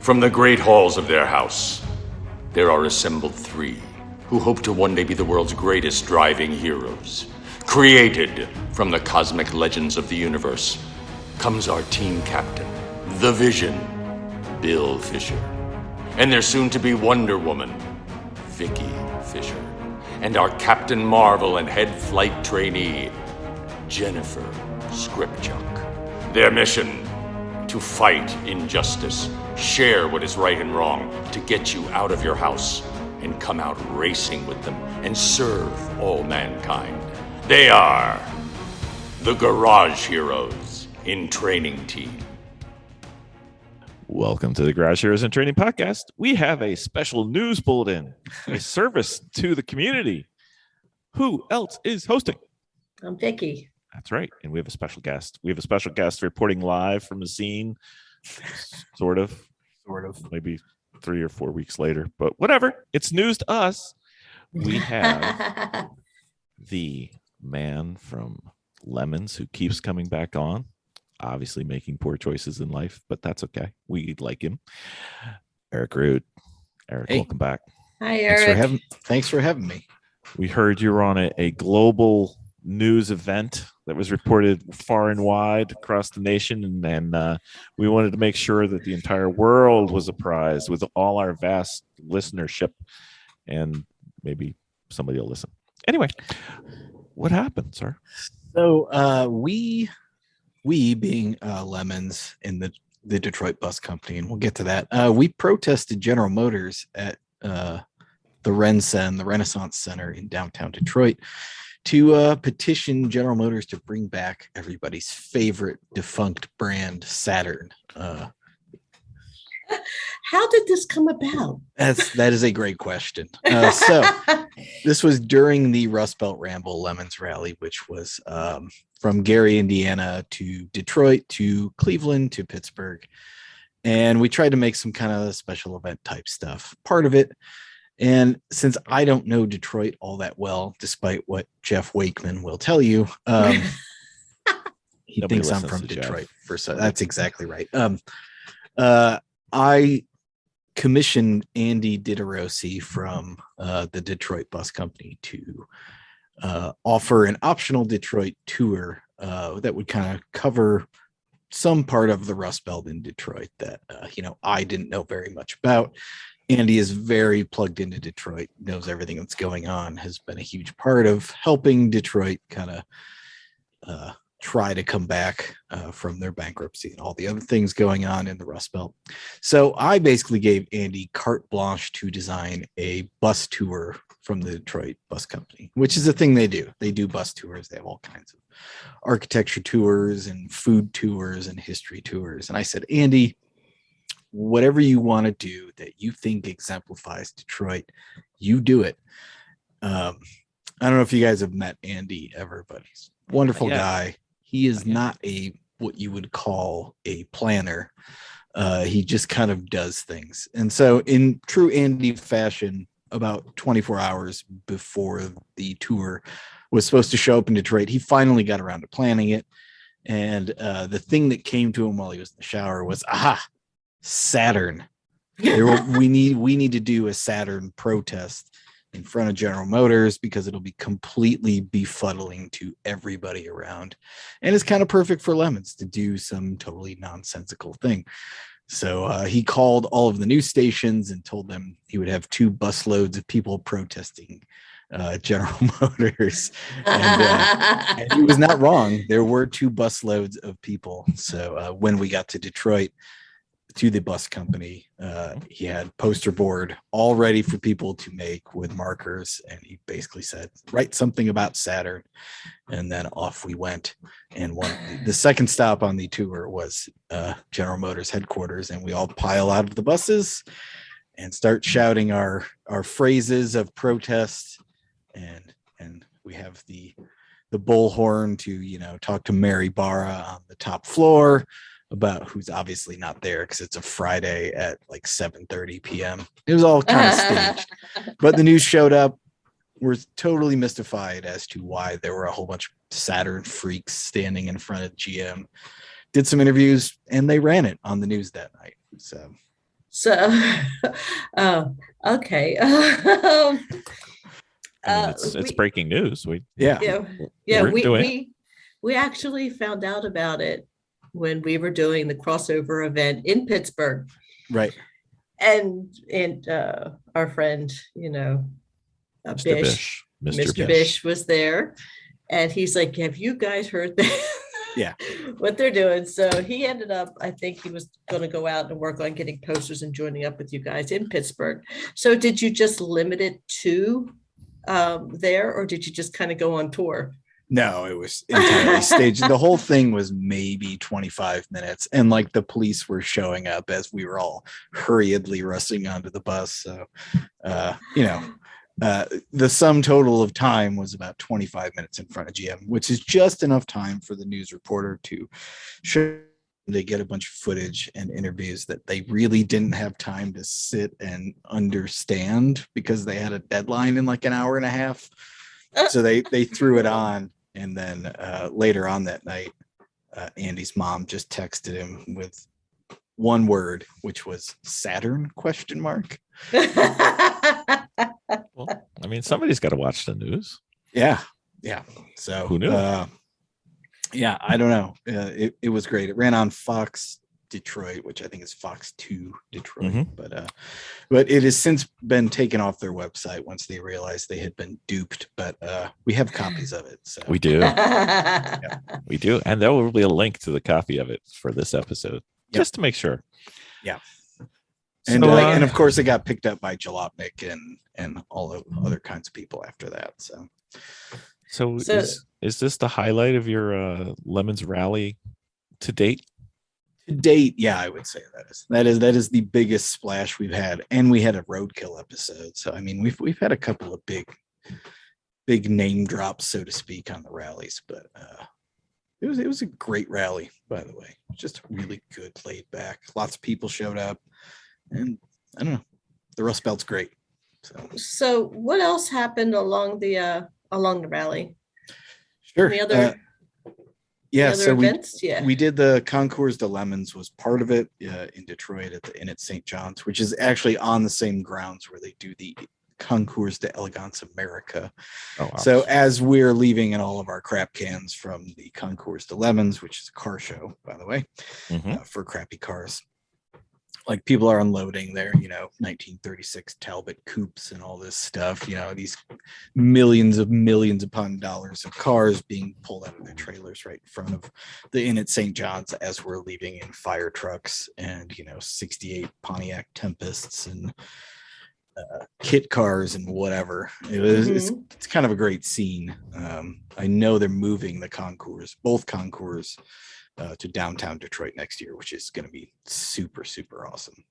From the great halls of their house, there are assembled three who hope to one day be the world's greatest driving heroes. Created from the cosmic legends of the universe comes our team captain, the Vision, Bill Fisher, and their soon-to-be Wonder Woman, Vicki Fisher, and our Captain Marvel and head flight trainee, Jennifer Scripchuk. Their mission: to fight injustice, share what is right and wrong, to get you out of your house and come out racing with them and serve all mankind. They are the Garage Heroes in Training Team. Welcome to the Garage Heroes in Training Podcast. We have a special news bulletin, a service to the community. Who else is hosting? I'm Vicki. That's right. And we have a special guest. We have a special guest reporting live from the scene, sort of, maybe 3 or 4 weeks later, but whatever. It's news to us. We have the man from Lemons who keeps coming back on, obviously making poor choices in life, but that's okay. We like him. Eric Rood. Eric, hey. Welcome back. Hi, Eric. Thanks for having me. We heard you were on a global news event that was reported far and wide across the nation, and then we wanted to make sure that the entire world was apprised with all our vast listenership, and maybe somebody will listen. Anyway, what happened, sir? So we being Lemons in the Detroit Bus Company, and we'll get to that. We protested General Motors at the RenCen, the Renaissance Center in downtown Detroit, to petition General Motors to bring back everybody's favorite defunct brand, Saturn. How did this come about? That is a great question. So this was during the Rust Belt Ramble Lemons Rally, which was from Gary, Indiana to Detroit to Cleveland to Pittsburgh. And we tried to make some kind of special event type stuff part of it. And since I don't know Detroit all that well, despite what Jeff Wakeman will tell you, he thinks I'm from Detroit. That's exactly right. I commissioned Andy Diderossi from the Detroit Bus Company to offer an optional Detroit tour that would kind of cover some part of the Rust Belt in Detroit that I didn't know very much about. Andy is very plugged into Detroit, knows everything that's going on, has been a huge part of helping Detroit kind of try to come back from their bankruptcy and all the other things going on in the Rust Belt. So I basically gave Andy carte blanche to design a bus tour from the Detroit Bus Company, which is a thing they do. They do bus tours. They have all kinds of architecture tours and food tours and history tours. And I said, Andy, whatever you want to do that you think exemplifies Detroit, you do it. I don't know if you guys have met Andy ever, but he's a wonderful guy. He is not what you would call a planner. He just kind of does things. And so in true Andy fashion, about 24 hours before the tour was supposed to show up in Detroit, he finally got around to planning it. And the thing that came to him while he was in the shower was, Saturn. We need to do a Saturn protest in front of General Motors because it'll be completely befuddling to everybody around, and it's kind of perfect for Lemons to do some totally nonsensical thing. So he called all of the news stations and told them he would have 2 busloads of people protesting General Motors, and he was not wrong. There were 2 busloads of people. So when we got to Detroit, to the bus company, he had poster board all ready for people to make with markers, and he basically said, write something about Saturn, and then off we went. And the second stop on the tour was General Motors headquarters, and we all pile out of the buses and start shouting our phrases of protest, and we have the bullhorn to talk to Mary Barra on the top floor about who's obviously not there because it's a Friday at like 7:30 p.m. It was all kind of staged, but the news showed up. We're totally mystified as to why there were a whole bunch of Saturn freaks standing in front of GM. Did some interviews and they ran it on the news that night. So So, okay. I mean, it's breaking news. Yeah, yeah. We're doing it. We actually found out about it when we were doing the crossover event in Pittsburgh, Right. and our friend, Mr. Bish, Mr. Bish was there, and he's like, "Have you guys heard that?" Yeah. What they're doing. So he ended up, I think he was going to go out and work on getting posters and joining up with you guys in Pittsburgh. So did you just limit it to there, or did you just kind of go on tour? No, it was entirely staged. The whole thing was maybe 25 minutes. And like the police were showing up as we were all hurriedly rushing onto the bus. So, the sum total of time was about 25 minutes in front of GM, which is just enough time for the news reporter to show. They get a bunch of footage and interviews that they really didn't have time to sit and understand because they had a deadline in like an hour and a half. So they threw it on. And then later on that night, Andy's mom just texted him with one word, which was Saturn ? Well, I mean, somebody's got to watch the news. Yeah. So who knew? I don't know. It was great. It ran on Fox Detroit, which I think is Fox 2 Detroit, Mm-hmm. but it has since been taken off their website once they realized they had been duped. But we have copies of it. So We do. We do. And there will be a link to the copy of it for this episode, just to make sure. Yeah. So, And of course, it got picked up by Jalopnik and all the other kinds of people after that. So is this the highlight of your Lemons rally to date? to date, yeah, I would say that is the biggest splash we've had, and we had a roadkill episode. So I mean, we've had a couple of big name drops, so to speak, on the rallies, but it was a great rally, by the way. Just really good, laid back. Lots of people showed up, and I don't know, the Rust Belt's great. So what else happened along the rally? Sure. Any other so events? we did the Concours de Lemons was part of it in Detroit at the Inn at St. John's, which is actually on the same grounds where they do the Concours de Elegance America. Oh, wow. So as we're leaving in all of our crap cans from the Concours de Lemons, which is a car show, by the way, for crappy cars, like people are unloading their 1936 Talbot coupes and all this stuff, these millions upon dollars of cars being pulled out of their trailers right in front of the Inn at St. John's as we're leaving in fire trucks and 68 Pontiac Tempests and kit cars and whatever. It's kind of a great scene. I know they're moving the concours, both concours, to downtown Detroit next year, which is going to be super, super awesome.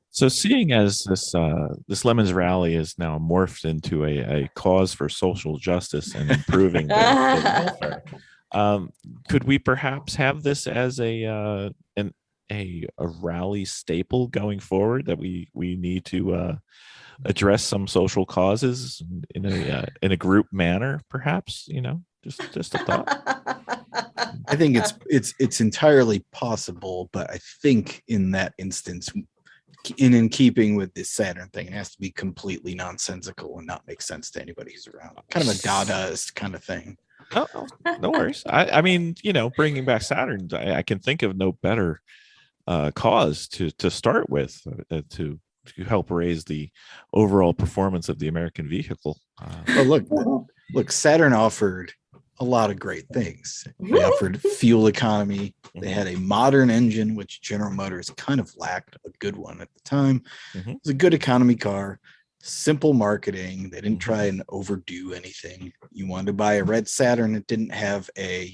So seeing as this Lemons rally is now morphed into a cause for social justice and improving welfare, could we perhaps have this as a rally staple going forward, that we need to address some social causes in a group manner, perhaps? Just a thought. I think it's entirely possible, but I think in that instance, in keeping with this Saturn thing, it has to be completely nonsensical and not make sense to anybody who's around. Kind of a Dadaist kind of thing. Oh, no worries. I mean, bringing back Saturn, I can think of no better cause to start with to help raise the overall performance of the American vehicle. Well, look, Saturn offered a lot of great things. They offered fuel economy. They had a modern engine, which General Motors kind of lacked a good one at the time. It was a good economy car, simple marketing. They didn't try and overdo anything. You wanted to buy a red Saturn, it didn't have a,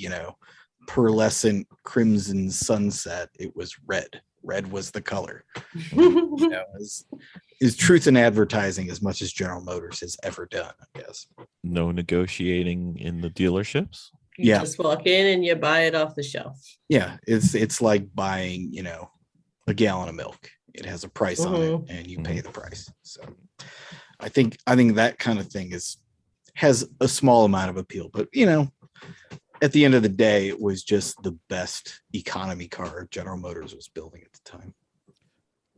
pearlescent crimson sunset. It was red. Red was the color. Is truth in advertising as much as General Motors has ever done, I guess. No negotiating in the dealerships. You just walk in and you buy it off the shelf. Yeah, it's like buying, a gallon of milk. It has a price on it, and you pay the price. So, I think that kind of thing has a small amount of appeal, but at the end of the day, it was just the best economy car General Motors was building at the time.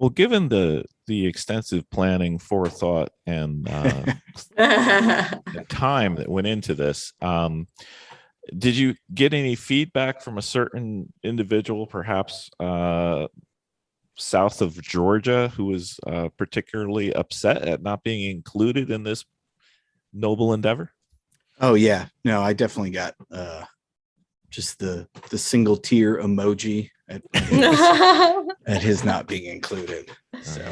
Well, given the extensive planning, forethought, and the time that went into this, did you get any feedback from a certain individual, perhaps south of Georgia, who was particularly upset at not being included in this noble endeavor? Oh yeah, no, I definitely got just the single tear emoji at his not being included. So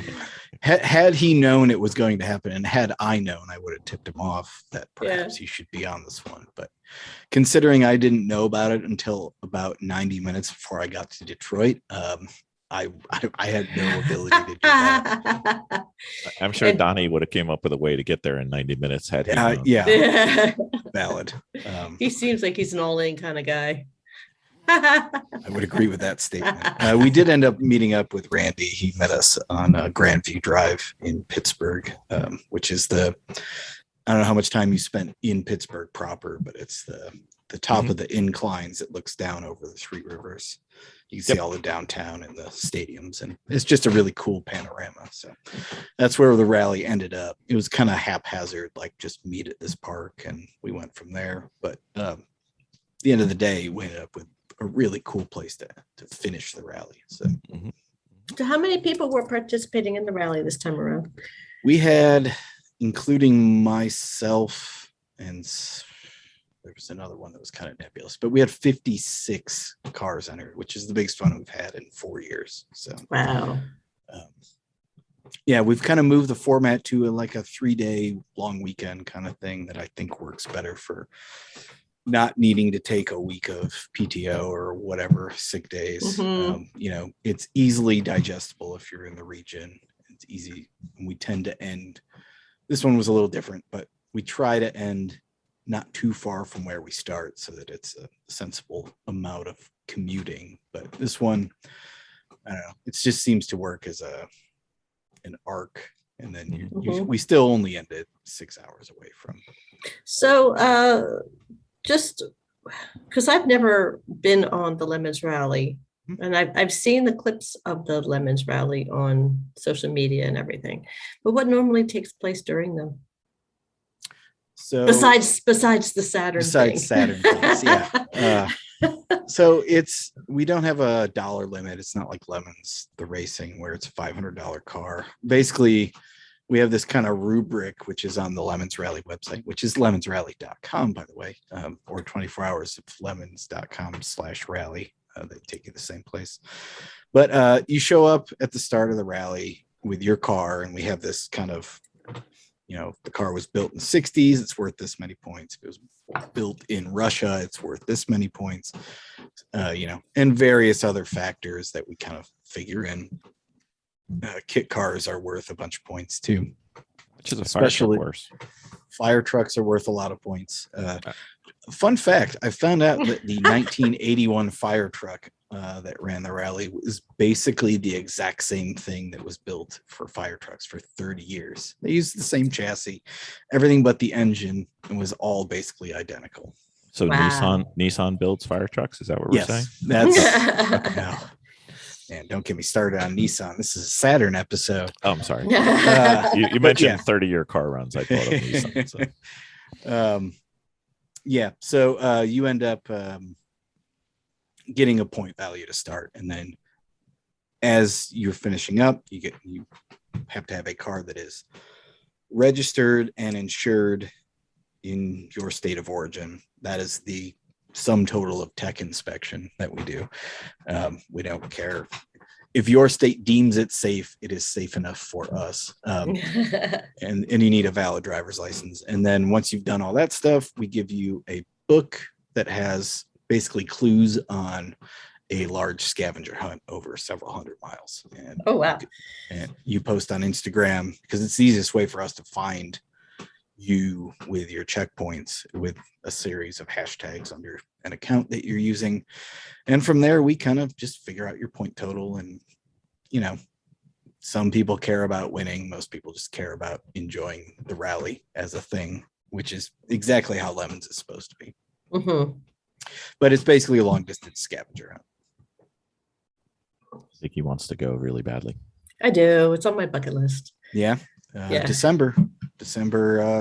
had he known it was going to happen, and had I known, I would have tipped him off that perhaps he should be on this one. But considering I didn't know about it until about 90 minutes before I got to Detroit, I had no ability to do that. I'm sure Donnie would have came up with a way to get there in 90 minutes had he known. Yeah, valid. He seems like he's an all-in kind of guy. I would agree with that statement. We did end up meeting up with Randy. He met us on Grandview Drive in Pittsburgh, which is I don't know how much time you spent in Pittsburgh proper, but it's the top of the inclines that looks down over the Three Rivers. You can see all the downtown and the stadiums, and it's just a really cool panorama. So that's where the rally ended up. It was kind of haphazard, like just meet at this park, and we went from there. But at the end of the day, we ended up with a really cool place to finish the rally. So, So how many people were participating in the rally this time around? we had, including myself, and there was another one that was kind of nebulous, but we had 56 cars entered, which is the biggest one we've had in 4 years. So Wow. Yeah, we've kind of moved the format to like a 3-day long weekend kind of thing that I think works better for not needing to take a week of PTO or whatever, sick days. It's easily digestible if you're in the region. It's easy. And we tend to end. This one was a little different, but we try to end not too far from where we start so that it's a sensible amount of commuting. But this one, I don't know, it just seems to work as an arc. And then we still only ended 6 hours away from. So just because I've never been on the Lemons Rally, and I've seen the clips of the Lemons Rally on social media and everything, but what normally takes place during them? So besides the Saturn Saturn things, yeah. So we don't have a dollar limit. It's not like Lemons, the racing, where it's a $500 car. Basically, we have this kind of rubric, which is on the Lemons Rally website, which is lemonsrally.com, by the way, or 24 hours of lemons.com/rally. They take you the same place. But you show up at the start of the rally with your car, and we have this kind of, the car was built in the 60s, it's worth this many points. If it was built in Russia, it's worth this many points, and various other factors that we kind of figure in. Kit cars are worth a bunch of points too. Which is Especially fire trucks are worth a lot of points. Fun fact, I found out that the 1981 fire truck that ran the rally was basically the exact same thing that was built for fire trucks for 30 years. They used the same chassis, everything but the engine, and was all basically identical. So Nissan builds fire trucks? Is that what we're saying? That's no. Man, don't get me started on Nissan. This is a Saturn episode. Oh, I'm sorry. You mentioned 30-year car runs. I thought of Nissan. So. You end up getting a point value to start, and then as you're finishing up, you have to have a car that is registered and insured in your state of origin. That is the sum total of tech inspection that we do. We don't care if your state deems it safe. It is safe enough for us. And you need a valid driver's license. And then once you've done all that stuff, we give you a book that has basically clues on a large scavenger hunt over several hundred miles. And oh, wow. And you post on Instagram because it's the easiest way for us to find you with your checkpoints, with a series of hashtags under an account that you're using. And from there, we kind of just figure out your point total. And, some people care about winning. Most people just care about enjoying the rally as a thing, which is exactly how Lemons is supposed to be. But it's basically a long distance scavenger hunt. Vicki wants to go really badly. I do. It's on my bucket list. Yeah. Yeah. December,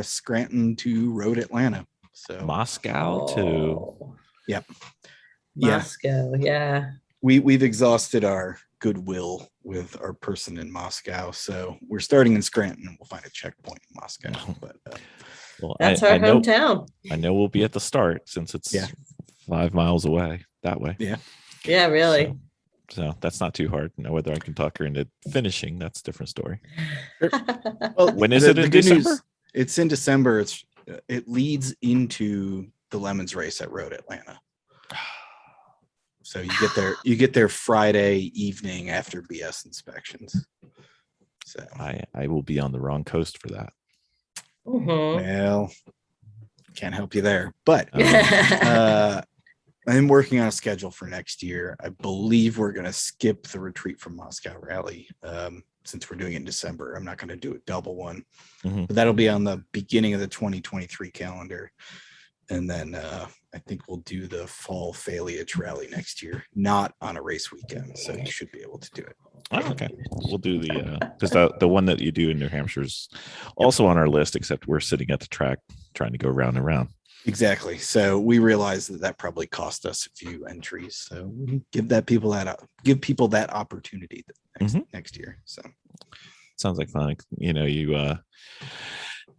Scranton to Road Atlanta. So Moscow to Oh, yep. Yeah. Moscow. Yeah. We've exhausted our goodwill with our person in Moscow. So we're starting in Scranton. We'll find a checkpoint in Moscow. But well, That's our hometown. I know we'll be at the start since it's 5 miles away that way. Yeah. Yeah, really. So that's not too hard. Now whether I can talk her into finishing, that's a different story. Well, When is it in good December? news, it's in December. It leads into the Lemons race at Road Atlanta. So you get there Friday evening after BS inspections. So I will be on the wrong coast for that. well, can't help you there. But Mhm. I'm working on a schedule for next year. I believe we're going to skip the Retreat from Moscow rally since we're doing it in December. I'm not going to do a double one, but that'll be on the beginning of the 2023 calendar. And then I think we'll do the fall foliage rally next year, not on a race weekend. So you should be able to do it. Oh, okay. We'll do the because the one that you do in New Hampshire is also on our list, except we're sitting at the track trying to go round and round. Exactly. So we realized that probably cost us a few entries. So we give people that opportunity next year. So sounds like fun. You know, you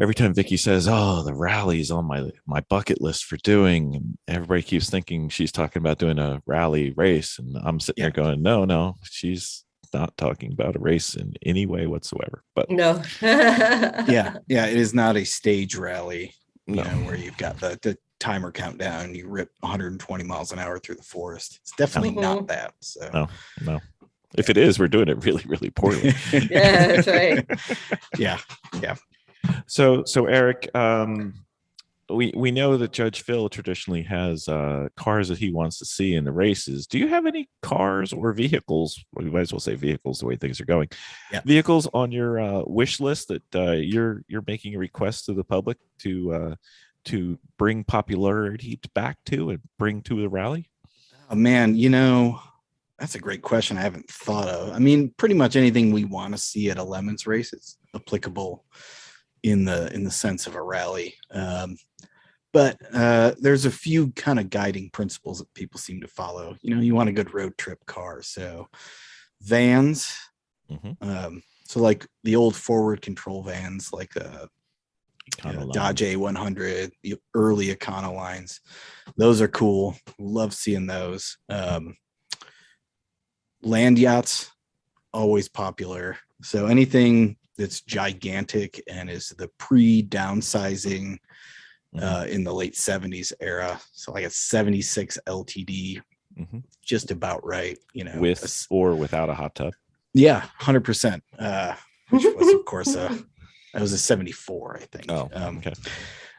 every time Vicki says, "Oh, the rally's on my bucket list for doing," and everybody keeps thinking she's talking about doing a rally race, and I'm sitting there going, "No, she's not talking about a race in any way whatsoever." But No. yeah, it is not a stage rally. No. Where you've got the timer countdown, you rip 120 miles an hour through the forest. It's definitely not that. So no. If it is, we're doing it really, really poorly. Yeah, that's right. Yeah. So Eric, we know that Judge Phil traditionally has cars that he wants to see in the races. Do you have any cars or vehicles? Well, we might as well say vehicles the way things are going. Yeah. Vehicles on your wish list that you're making a request to the public to bring popularity back to and bring to the rally? Oh, man, that's a great question. I haven't thought of. I mean, pretty much anything we want to see at a Lemons race is applicable in the sense of a rally. But there's a few kind of guiding principles that people seem to follow. You want a good road trip car. So vans, so like the old forward control vans, like Dodge A100, the early Econolines. Those are cool. Love seeing those. Land yachts, always popular. So anything that's gigantic and is the pre-downsizing in the late 70s era. So like a 76 LTD, just about right, with or without a hot tub. Yeah, 100%. Which was, of course, that was a 74, I think. Oh, okay.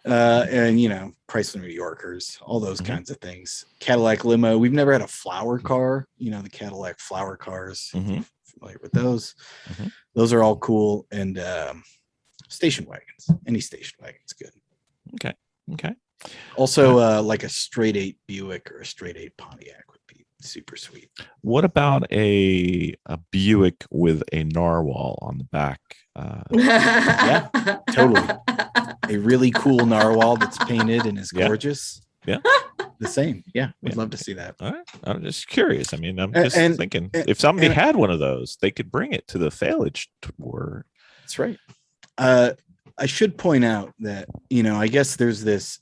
And Chrysler New Yorkers, all those kinds of things. Cadillac limo. We've never had a flower car. The Cadillac flower cars. Familiar with those? Those are all cool. And station wagons. Any station wagon's good. Okay. Also, like a straight 8 Buick or a straight 8 Pontiac would be super sweet. What about a Buick with a narwhal on the back? Yeah, totally. A really cool narwhal that's painted and is gorgeous. Yeah. The same. Yeah. We'd love to see that. All right. I'm just curious. I mean, I'm just thinking if somebody had one of those, they could bring it to the Failage tour. That's right. I should point out that, I guess there's this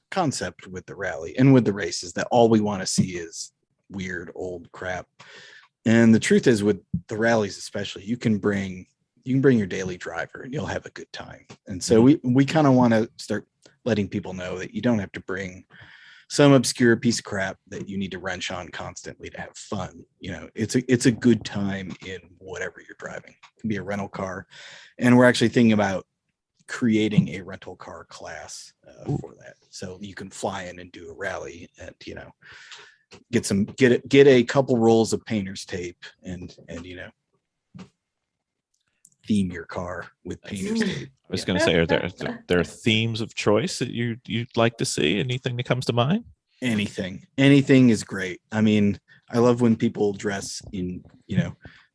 concept with the rally and with the races that all we want to see is weird old crap. And the truth is, with the rallies especially, you can bring your daily driver and you'll have a good time. And so we kind of want to start letting people know that you don't have to bring some obscure piece of crap that you need to wrench on constantly to have fun. It's a good time in whatever you're driving. It can be a rental car. And we're actually thinking about creating a rental car class for that. So you can fly in and do a rally and, get a couple rolls of painter's tape and theme your car with painter's tape. I was going to say, are there themes of choice that you'd like to see? Anything that comes to mind? Anything is great. I mean, I love when people dress in,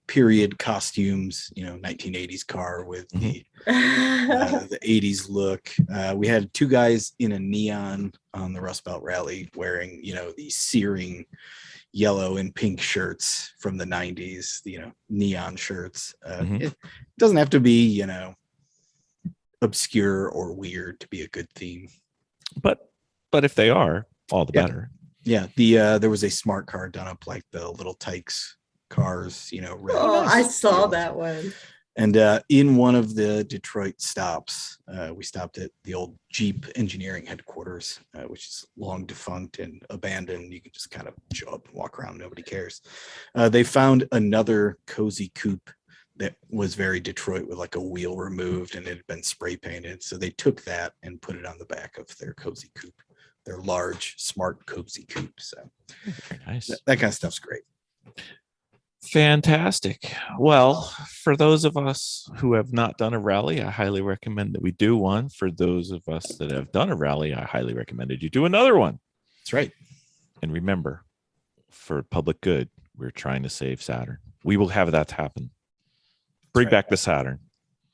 period costumes, 1980s car with the 80s look. We had two guys in a neon on the Rust Belt Rally wearing, these searing yellow and pink shirts from the 90s, neon shirts. It doesn't have to be, obscure or weird to be a good theme. But if they are, all the better. Yeah, there was a smart car done up like the little Tykes cars, red. I saw that one. And in one of the Detroit stops, we stopped at the old Jeep engineering headquarters, which is long defunct and abandoned. You can just kind of show up and walk around. Nobody cares. They found another cozy coupe that was very Detroit with like a wheel removed and it had been spray painted. So they took that and put it on the back of their cozy coupe, their large, smart, cozy coupe. So very nice. That kind of stuff's great. Fantastic. Well, for those of us who have not done a rally, I highly recommend that we do one. For those of us that have done a rally, I highly recommend that you do another one. That's right. And remember, for public good, we're trying to save Saturn. We will have that happen. Bring back the Saturn.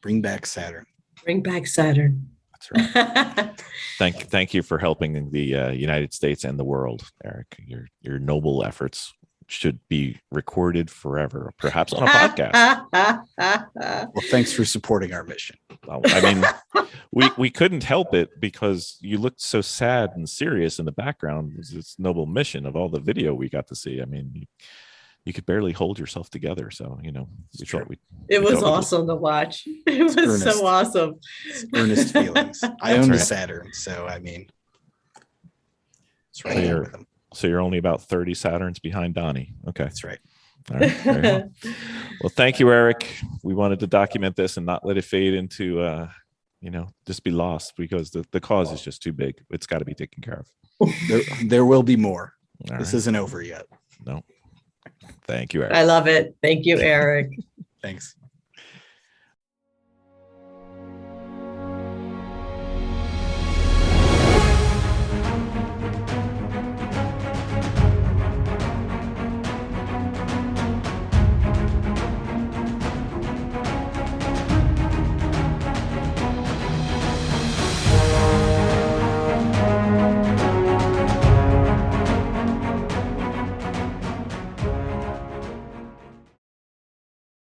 Bring back Saturn. Bring back Saturn. That's right. Thank you for helping the United States and the world, Eric. Your noble efforts should be recorded forever, perhaps on a podcast. Well, thanks for supporting our mission. I mean, we couldn't help it because you looked so sad and serious in the background. This noble mission of all the video we got to see. I mean, you could barely hold yourself together. So, it was awesome to watch. It was earnest. So awesome. It's earnest feelings. I own the Saturn. So, I mean, it's right there with them. So you're only about 30 Saturns behind Donnie. Okay. That's right. All right. Very well. Well, thank you, Eric. We wanted to document this and not let it fade into, just be lost because the cause is just too big. It's got to be taken care of. There will be more. All this right. isn't over yet. No. Thank you, Eric. I love it. Thank you, Eric. Thanks.